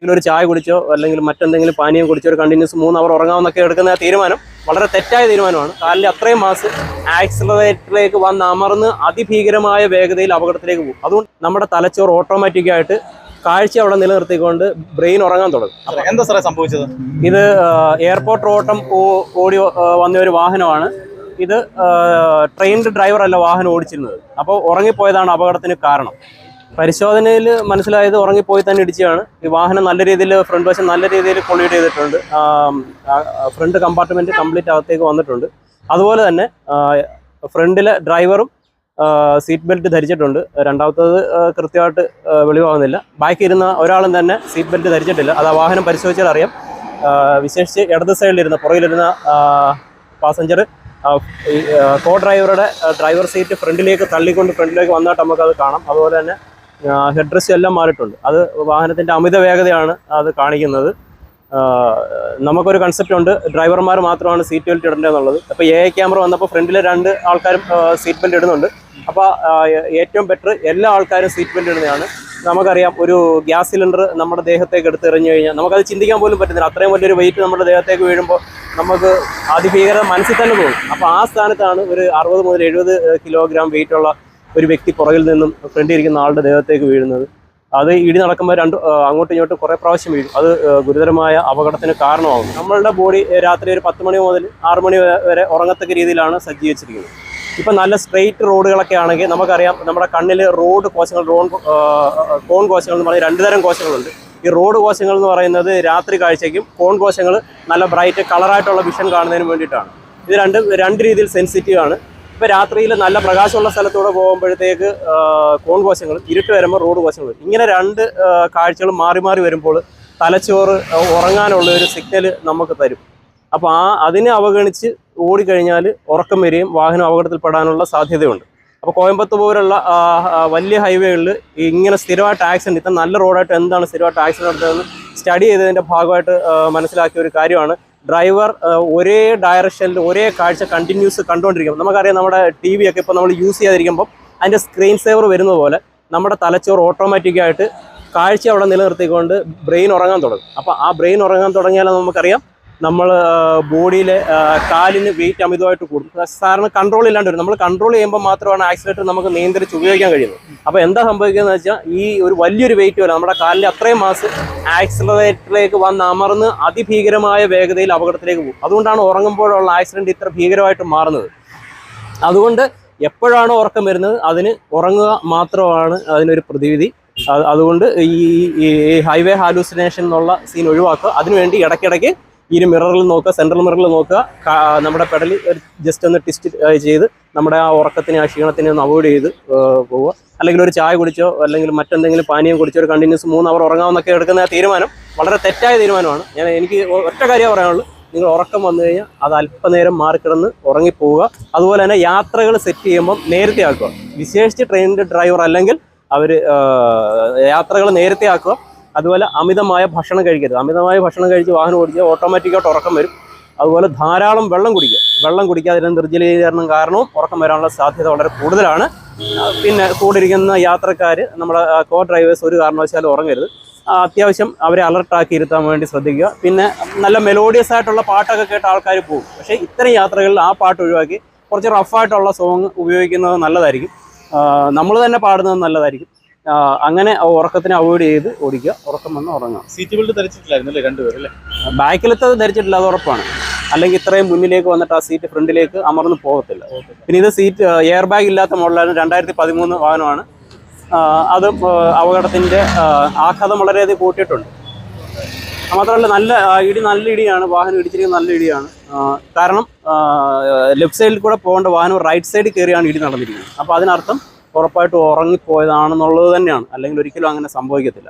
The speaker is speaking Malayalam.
ഒരു ചായ കുടിച്ചോ അല്ലെങ്കിൽ മറ്റെന്തെങ്കിലും പാനീയം കുടിച്ചോ ഒരു കണ്ടിന്യൂസ് 3 അവർ ഉറങ്ങാമെന്നൊക്കെ എടുക്കുന്ന തീരുമാനം വളരെ തെറ്റായ തീരുമാനമാണ്. കാലിൻ്റെ അത്രയും മാസ് ആക്സിലറേറ്ററിലേക്ക് വന്ന് അമർന്ന് അതിഭീകരമായ വേഗതയിൽ അപകടത്തിലേക്ക് പോകും. അതുകൊണ്ട് നമ്മുടെ തലച്ചോറ് ഓട്ടോമാറ്റിക്കായിട്ട് കാഴ്ച അവിടെ നിലനിർത്തിക്കൊണ്ട് ബ്രെയിൻ ഉറങ്ങാൻ തുടങ്ങും. എന്താ സാറേ സംഭവിച്ചത്? ഇത് എയർപോർട്ട് ഓട്ടം ഓടി വന്ന ഒരു വാഹനമാണ്. ഇത് ട്രെയിൻഡ് ഡ്രൈവർ അല്ല വാഹനം ഓടിച്ചിരുന്നത്. അപ്പോൾ ഉറങ്ങിപ്പോയതാണ് അപകടത്തിന് കാരണം. പരിശോധനയിൽ മനസ്സിലായത് ഉറങ്ങിപ്പോയി തന്നെ ഇടിച്ചാണ്. ഈ വാഹനം നല്ല രീതിയിൽ ഫ്രണ്ട് വശം നല്ല രീതിയിൽ കൊളീഡ് ചെയ്തിട്ടുണ്ട്. ഫ്രണ്ട് കമ്പാർട്ട്മെൻറ്റ് കംപ്ലീറ്റ് അകത്തേക്ക് വന്നിട്ടുണ്ട്. അതുപോലെ തന്നെ ഫ്രണ്ടിലെ ഡ്രൈവറും സീറ്റ് ബെൽറ്റ് ധരിച്ചിട്ടുണ്ട്. രണ്ടാമത്തത് കൃത്യമായിട്ട് വെളിവാകുന്നില്ല. ബാക്കി ഇരുന്ന ഒരാളും തന്നെ സീറ്റ് ബെൽറ്റ് ധരിച്ചിട്ടില്ല. അത് ആ വാഹനം പരിശോധിച്ചാൽ അറിയാം. വിശേഷിച്ച് ഇടത് സൈഡിലിരുന്ന പുറകിലിരുന്ന പാസഞ്ചർ കോ ഡ്രൈവറുടെ ഡ്രൈവർ സീറ്റ് ഫ്രണ്ടിലേക്ക് തള്ളിക്കൊണ്ട് ഫ്രണ്ടിലേക്ക് വന്നിട്ട് നമുക്കത് കാണാം. അതുപോലെ തന്നെ ഹെഡ് റെസ്റ്റ് എല്ലാം മാറിയിട്ടുണ്ട്. അത് വാഹനത്തിൻ്റെ അമിത വേഗതയാണ് അത് കാണിക്കുന്നത്. നമുക്കൊരു കൺസെപ്റ്റ് ഉണ്ട്, ഡ്രൈവർമാർ മാത്രമാണ് സീറ്റ് ബെൽറ്റ് ഇടേണ്ടതെന്നുള്ളത്. അപ്പോൾ AI ക്യാമറ വന്നപ്പോൾ ഫ്രണ്ടിലെ 2 ആൾക്കാരും സീറ്റ് ബെൽറ്റ് ഇടുന്നുണ്ട്. അപ്പോൾ ഏറ്റവും ബെറ്റർ എല്ലാ ആൾക്കാരും സീറ്റ് ബെൽറ്റ് ഇടുന്നതാണ്. നമുക്കറിയാം, ഒരു ഗ്യാസ് സിലിണ്ടർ നമ്മുടെ ദേഹത്തേക്ക് എടുത്തെറിഞ്ഞു കഴിഞ്ഞാൽ നമുക്കത് ചിന്തിക്കാൻ പോലും പറ്റുന്നില്ല. അത്രയും വലിയൊരു വെയിറ്റ് നമ്മുടെ ദേഹത്തേക്ക് വീഴുമ്പോൾ നമുക്ക് അതിഭീകരത മനസ്സിൽ തന്നെ തോന്നും. അപ്പോൾ ആ സ്ഥാനത്താണ് ഒരു 60 മുതൽ 70 കിലോഗ്രാം വെയിറ്റുള്ള ഒരു വ്യക്തി പുറകിൽ നിന്നും ഫ്രണ്ടിൽ ഇരിക്കുന്ന ആളുടെ ദേഹത്തേക്ക് വീഴുന്നത്. അത് ഇടി നടക്കുമ്പോൾ അങ്ങോട്ടും ഇങ്ങോട്ടും കുറേ പ്രാവശ്യം വീഴും. അത് ഗുരുതരമായ അപകടത്തിന് കാരണമാകും. നമ്മളുടെ ബോഡി രാത്രി ഒരു 10 മണി മുതൽ 6 മണി വരെ ഉറങ്ങത്തക്ക രീതിയിലാണ് സജ്ജീകരിച്ചിരിക്കുന്നത്. ഇപ്പം നല്ല സ്ട്രെയിറ്റ് റോഡുകളൊക്കെ ആണെങ്കിൽ നമുക്കറിയാം, നമ്മുടെ കണ്ണിൽ റോഡ് കോശങ്ങൾ, കോൺ കോശങ്ങൾ എന്ന് പറഞ്ഞാൽ 2 തരം കോശങ്ങളുണ്ട്. ഈ റോഡ് കോശങ്ങൾ എന്ന് പറയുന്നത് രാത്രി കാഴ്ചയ്ക്കും, കോൺ കോശങ്ങൾ നല്ല ബ്രൈറ്റ് കളറായിട്ടുള്ള വിഷൻ കാണുന്നതിന് വേണ്ടിയിട്ടാണ്. ഇത് രണ്ട് രീതിയിൽ സെൻസിറ്റീവ് ആണ്. ഇപ്പോൾ രാത്രിയിൽ നല്ല പ്രകാശമുള്ള സ്ഥലത്തൂടെ പോകുമ്പോഴത്തേക്ക് കോൺ കോശങ്ങൾ, ഇരുട്ട് വരുമ്പോൾ റോഡ് കോശങ്ങൾ, ഇങ്ങനെ 2 കാഴ്ചകൾ മാറി മാറി വരുമ്പോൾ തലച്ചോറ് ഉറങ്ങാനുള്ള ഒരു സിഗ്നൽ നമുക്ക് തരും. അപ്പോൾ അതിനെ അവഗണിച്ച് ഓടിക്കഴിഞ്ഞാൽ ഉറക്കം വരികയും വാഹനം അപകടത്തിൽപ്പെടാനുള്ള സാധ്യതയുണ്ട്. അപ്പോൾ കോയമ്പത്തൂർ പോലുള്ള വലിയ ഹൈവേകളിൽ ഇങ്ങനെ സ്ഥിരമായിട്ട് ആക്സിഡൻറ്റ്, ഇത്ര നല്ല റോഡായിട്ട് എന്താണ് സ്ഥിരമായിട്ട് ആക്സിഡൻറ്റ് നടത്തുന്നതെന്ന് സ്റ്റഡി ചെയ്തതിൻ്റെ ഭാഗമായിട്ട് മനസ്സിലാക്കിയ ഒരു കാര്യമാണ്. ഡ്രൈവർ ഒരേ ഡയറക്ഷനിൽ ഒരേ കാഴ്ച കണ്ടിന്യൂസ് കണ്ടുകൊണ്ടിരിക്കും. നമുക്കറിയാം, നമ്മുടെ TV ഒക്കെ ഇപ്പോൾ നമ്മൾ യൂസ് ചെയ്യാതിരിക്കുമ്പോൾ അതിൻ്റെ സ്ക്രീൻ സേവർ വരുന്നത് പോലെ നമ്മുടെ തലച്ചോറ് ഓട്ടോമാറ്റിക്കായിട്ട് കാഴ്ച അവിടെ നിലനിർത്തിക്കൊണ്ട് ബ്രെയിൻ ഉറങ്ങാൻ തുടങ്ങും. അപ്പോൾ ആ ബ്രെയിൻ ഉറങ്ങാൻ തുടങ്ങിയാൽ നമുക്കറിയാം, നമ്മൾ ബോഡിയിലെ കാലിന് വെയിറ്റ് അമിതമായിട്ട് കൂടും. സാറിന് കൺട്രോൾ ഇല്ലാണ്ട് വരും. നമ്മൾ കൺട്രോൾ ചെയ്യുമ്പോൾ മാത്രമാണ് ആക്സിലേറ്റർ നമുക്ക് നിയന്ത്രിച്ച് ഉപയോഗിക്കാൻ കഴിയുന്നത്. അപ്പോൾ എന്താ സംഭവിക്കുന്നത് വെച്ചാൽ, ഈ ഒരു വലിയൊരു വെയിറ്റ് വരെ നമ്മുടെ കാലിൻ്റെ അത്രയും മാസ് ആക്സിലറേറ്ററിലേക്ക് വന്ന് അമർന്ന് അതിഭീകരമായ വേഗതയിൽ അപകടത്തിലേക്ക് പോകും. അതുകൊണ്ടാണ് ഉറങ്ങുമ്പോഴുള്ള ആക്സിഡൻറ്റ് ഇത്ര ഭീകരമായിട്ട് മാറുന്നത്. അതുകൊണ്ട് എപ്പോഴാണോ ഉറക്കം വരുന്നത് അതിന് ഉറങ്ങുക മാത്രമാണ് അതിനൊരു പ്രതിവിധി. അതുകൊണ്ട് ഈ ഹൈവേ ഹാലൂസിനേഷൻ എന്നുള്ള സീൻ ഒഴിവാക്കുക. അതിനുവേണ്ടി ഇടയ്ക്കിടയ്ക്ക് ഈ മിററിൽ നോക്കുക, സെൻട്രൽ മിററിൽ നോക്കുക, നമ്മുടെ പെഡൽ ജസ്റ്റ് ഒന്ന് ട്വിസ്റ്റ് ചെയ്ത് നമ്മുടെ ആ ഉറക്കത്തിനെ, ആ ക്ഷീണത്തിനെ ഒന്ന് അവോയ്ഡ് ചെയ്ത് പോവുക. അല്ലെങ്കിൽ ഒരു ചായ കുടിച്ചോ അല്ലെങ്കിൽ മറ്റെന്തെങ്കിലും പാനീയം കുടിച്ചോ ഒരു കണ്ടിന്യൂസ് 3 അവർ ഉറങ്ങാമെന്നൊക്കെ എടുക്കുന്ന തീരുമാനം വളരെ തെറ്റായ തീരുമാനമാണ്. എനിക്ക് ഒറ്റ കാര്യമേ പറയാനുള്ളൂ, നിങ്ങൾ ഉറക്കം വന്നു കഴിഞ്ഞാൽ അത് അല്പനേരം മാറിക്കിടന്ന് ഉറങ്ങിപ്പോവുക. അതുപോലെ തന്നെ യാത്രകൾ സെറ്റ് ചെയ്യുമ്പം നേരത്തെ ആക്കുക. വിശേഷിച്ച് ട്രെയിനിൻ്റെ ഡ്രൈവർ അല്ലെങ്കിൽ അവർ യാത്രകൾ നേരത്തെ ആക്കുക. അതുപോലെ അമിതമായ ഭക്ഷണം കഴിക്കരുത്. അമിതമായ ഭക്ഷണം കഴിച്ച് വാഹനം ഓടിച്ചാൽ ഓട്ടോമാറ്റിക്കായിട്ട് ഉറക്കം വരും. അതുപോലെ ധാരാളം വെള്ളം കുടിക്കുക. വെള്ളം കുടിക്കാതിരുന്ന നിർജ്ജലീകരണം കാരണവും ഉറക്കം വരാനുള്ള സാധ്യത വളരെ കൂടുതലാണ്. പിന്നെ കൂടിരിക്കുന്ന യാത്രക്കാർ, നമ്മുടെ കോ ഡ്രൈവേഴ്സ് ഒരു കാരണവശാലും ഉറങ്ങരുത്. അത്യാവശ്യം അവരെ അലർട്ടാക്കി ഇരുത്താൻ വേണ്ടി ശ്രദ്ധിക്കുക. പിന്നെ നല്ല മെലോഡിയസ് ആയിട്ടുള്ള പാട്ടൊക്കെ കേട്ട ആൾക്കാർ പോകും. പക്ഷേ ഇത്തരം യാത്രകളിൽ ആ പാട്ട് ഒഴിവാക്കി കുറച്ച് റഫായിട്ടുള്ള സോങ് ഉപയോഗിക്കുന്നത് നല്ലതായിരിക്കും. നമ്മൾ തന്നെ പാടുന്നത് നല്ലതായിരിക്കും. അങ്ങനെ ഉറക്കത്തിനെ അവോയ്ഡ് ചെയ്ത് ഓടിക്കുക. ഉറക്കം വന്ന് ഉറങ്ങുക. സീറ്റ് ബെൽറ്റ് ധരിച്ചിട്ടില്ലായിരുന്നല്ലേ 2 പേരും അല്ലേ? ബാക്കിലത്തത് ധരിച്ചിട്ടില്ല, അത് ഉറപ്പാണ്. അല്ലെങ്കിൽ ഇത്രയും മുന്നിലേക്ക് വന്നിട്ട് ആ സീറ്റ് ഫ്രണ്ടിലേക്ക് അമർന്ന് പോകത്തില്ല. പിന്നെ ഇത് സീറ്റ് എയർ ബാഗ് ഇല്ലാത്ത മോഡലാണ്. 2013 വാഹനമാണ്. അത് അപകടത്തിൻ്റെ ആഘാതം വളരെയധികം കൂട്ടിയിട്ടുണ്ട്. മാത്രമല്ല നല്ല ഇടിയാണ് വാഹനം ഇടിച്ചിരിക്കുന്നത്. നല്ല ഇടിയാണ്. കാരണം ലെഫ്റ്റ് സൈഡിൽ കൂടെ പോകേണ്ട വാഹനം റൈറ്റ് സൈഡിൽ കയറിയാണ് ഇടി നടന്നിരിക്കുന്നത്. അപ്പോൾ അതിനർത്ഥം ഉറപ്പായിട്ടും ഉറങ്ങിപ്പോയതാണെന്നുള്ളത് തന്നെയാണ്. അല്ലെങ്കിൽ ഒരിക്കലും അങ്ങനെ സംഭവിക്കത്തില്ല.